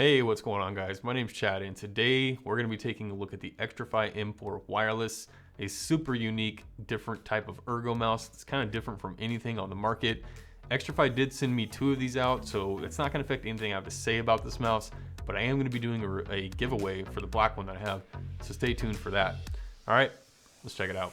Hey, what's going on guys? My name's Chad and today we're going to be taking a look at the Xtrfy M4 Wireless, a super unique, different type of ergo mouse. It's kind of different from anything on the market. Xtrfy did send me 2 of these out, so it's not going to affect anything I have to say about this mouse, but I am going to be doing a giveaway for the black one that I have, so stay tuned for that. All right, let's check it out.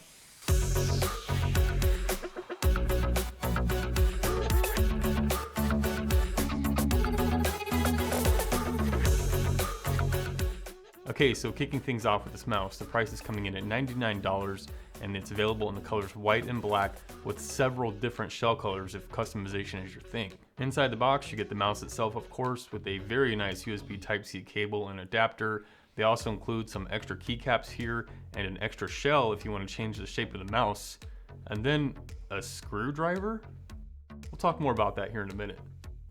Okay, so kicking things off with this mouse, the price is coming in at $99 and it's available in the colors white and black with several different shell colors if customization is your thing. Inside the box, you get the mouse itself, of course, with a very nice USB Type-C cable and adapter. They also include some extra keycaps here and an extra shell if you want to change the shape of the mouse. And then a screwdriver? We'll talk more about that here in a minute.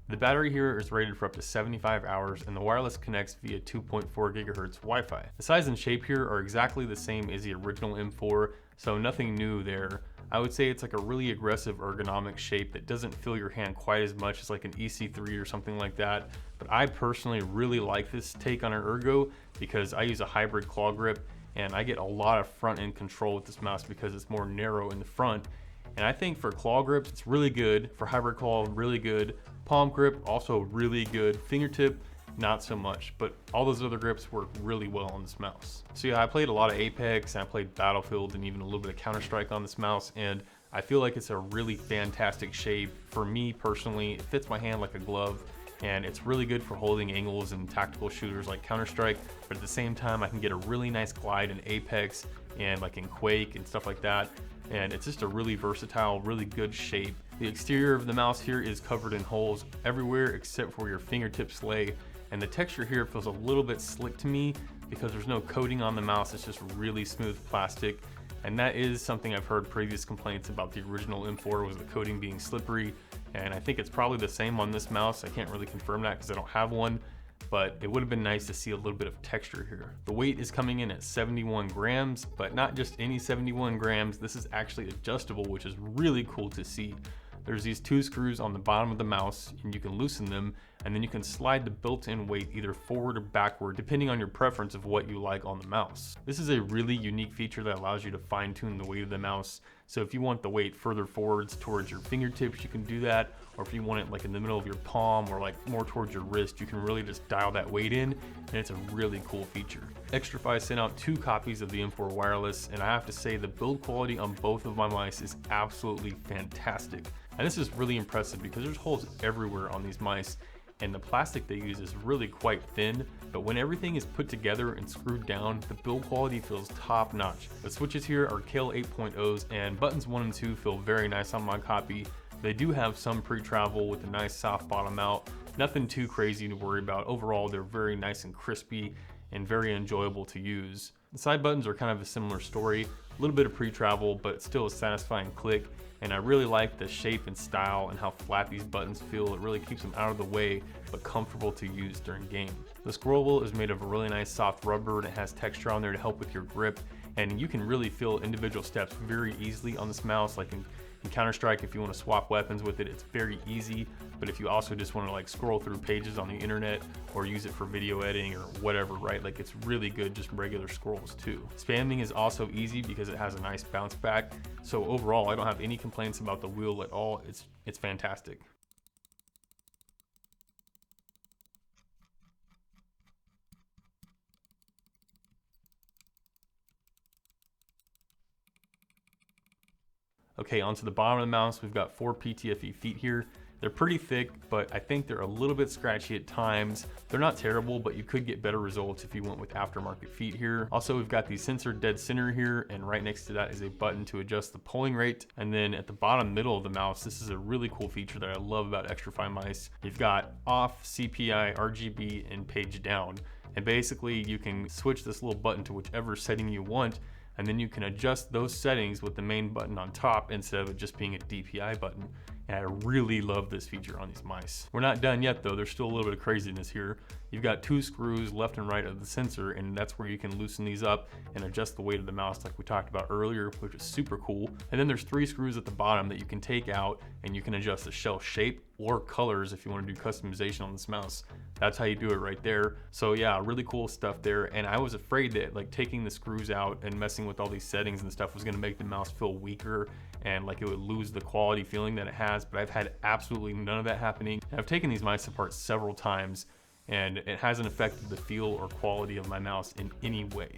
The battery here is rated for up to 75 hours and the wireless connects via 2.4 gigahertz Wi-Fi. The size and shape here are exactly the same as the original M4, so nothing new there. I would say it's like a really aggressive ergonomic shape that doesn't feel your hand quite as much as like an EC3 or something like that. But I personally really like this take on an ergo because I use a hybrid claw grip and I get a lot of front end control with this mouse because it's more narrow in the front. And I think for claw grips, it's really good. For hybrid claw, really good. Palm grip, also really good. Fingertip, not so much, but all those other grips work really well on this mouse. So yeah, I played a lot of Apex, and I played Battlefield, and even a little bit of Counter-Strike on this mouse, and I feel like it's a really fantastic shape. For me personally, it fits my hand like a glove, and it's really good for holding angles and tactical shooters like Counter-Strike, but at the same time, I can get a really nice glide in Apex and like in Quake and stuff like that. And it's just a really versatile, really good shape. The exterior of the mouse here is covered in holes everywhere except for where your fingertips lay. And the texture here feels a little bit slick to me because there's no coating on the mouse, it's just really smooth plastic. And that is something I've heard previous complaints about the original M4 was the coating being slippery. And I think it's probably the same on this mouse. I can't really confirm that because I don't have one, but it would have been nice to see a little bit of texture here. The weight is coming in at 71 grams, but not just any 71 grams. This is actually adjustable, which is really cool to see. There's these 2 screws on the bottom of the mouse and you can loosen them and then you can slide the built-in weight either forward or backward depending on your preference of what you like on the mouse. This is a really unique feature that allows you to fine-tune the weight of the mouse. So if you want the weight further forwards towards your fingertips, you can do that. Or if you want it like in the middle of your palm or like more towards your wrist, you can really just dial that weight in, and it's a really cool feature. Xtrfy sent out 2 copies of the M4 Wireless, and I have to say the build quality on both of my mice is absolutely fantastic. And this is really impressive because there's holes everywhere on these mice, and the plastic they use is really quite thin, but when everything is put together and screwed down, the build quality feels top notch. The switches here are KALE 8.0s and buttons 1 and 2 feel very nice on my copy. They do have some pre-travel with a nice soft bottom out, nothing too crazy to worry about. Overall, they're very nice and crispy and very enjoyable to use. The side buttons are kind of a similar story, a little bit of pre-travel, but still a satisfying click. And I really like the shape and style and how flat these buttons feel. It really keeps them out of the way, but comfortable to use during game. The scroll wheel is made of a really nice soft rubber and it has texture on there to help with your grip. And you can really feel individual steps very easily on this mouse. Like in Counter-Strike, if you want to swap weapons with it, it's very easy. But if you also just want to like scroll through pages on the internet or use it for video editing or whatever, right? Like it's really good, just regular scrolls too. Spamming is also easy because it has a nice bounce back. So overall, I don't have any complaints about the wheel at all. It's fantastic. Okay, onto the bottom of the mouse, we've got 4 PTFE feet here. They're pretty thick, but I think they're a little bit scratchy at times. They're not terrible, but you could get better results if you went with aftermarket feet here. Also, we've got the sensor dead center here, and right next to that is a button to adjust the polling rate. And then at the bottom middle of the mouse, this is a really cool feature that I love about Xtrfy mice. You've got off, CPI, RGB, and page down. And basically, you can switch this little button to whichever setting you want, and then you can adjust those settings with the main button on top instead of it just being a DPI button. And I really love this feature on these mice. We're not done yet though, there's still a little bit of craziness here. You've got 2 screws left and right of the sensor, and that's where you can loosen these up and adjust the weight of the mouse like we talked about earlier, which is super cool. And then there's 3 screws at the bottom that you can take out, and you can adjust the shell shape or colors if you want to do customization on this mouse. That's how you do it right there. So yeah, really cool stuff there. And I was afraid that like taking the screws out and messing with all these settings and stuff was going to make the mouse feel weaker and like it would lose the quality feeling that it has, but I've had absolutely none of that happening. And I've taken these mice apart several times, and it hasn't affected the feel or quality of my mouse in any way.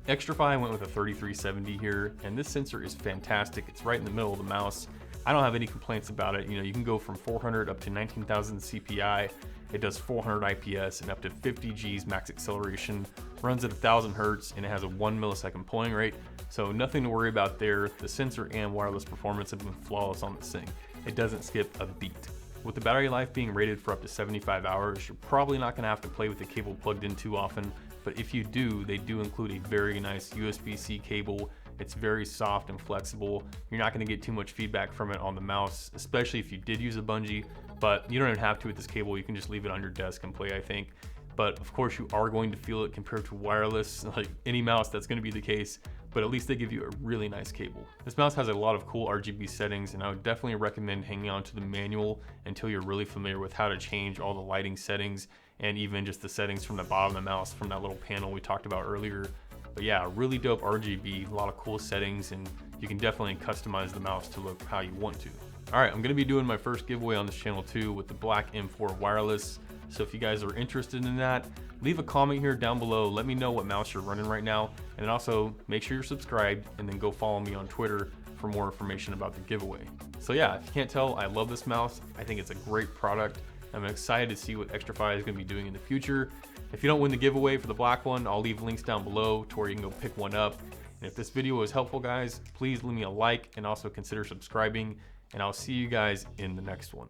Xtrfy went with a 3370 here, and this sensor is fantastic. It's right in the middle of the mouse. I don't have any complaints about it. You know, you can go from 400 up to 19,000 CPI. It does 400 IPS and up to 50 Gs max acceleration, runs at 1000 Hertz, and it has a 1 millisecond polling rate. So nothing to worry about there. The sensor and wireless performance have been flawless on this thing. It doesn't skip a beat. With the battery life being rated for up to 75 hours, you're probably not gonna have to play with the cable plugged in too often, but if you do, they do include a very nice USB-C cable. It's very soft and flexible. You're not gonna get too much feedback from it on the mouse, especially if you did use a bungee, but you don't even have to with this cable. You can just leave it on your desk and play, I think. But of course you are going to feel it compared to wireless. Like any mouse, that's gonna be the case, but at least they give you a really nice cable. This mouse has a lot of cool RGB settings, and I would definitely recommend hanging on to the manual until you're really familiar with how to change all the lighting settings and even just the settings from the bottom of the mouse from that little panel we talked about earlier. But yeah, really dope RGB, a lot of cool settings, and you can definitely customize the mouse to look how you want to. All right, I'm gonna be doing my first giveaway on this channel too with the black M4 Wireless. So if you guys are interested in that, leave a comment here down below. Let me know what mouse you're running right now. And then also make sure you're subscribed, and then go follow me on Twitter for more information about the giveaway. So yeah, if you can't tell, I love this mouse. I think it's a great product. I'm excited to see what Xtrfy is gonna be doing in the future. If you don't win the giveaway for the black one, I'll leave links down below to where you can go pick one up. And if this video was helpful, guys, please leave me a like and also consider subscribing. And I'll see you guys in the next one.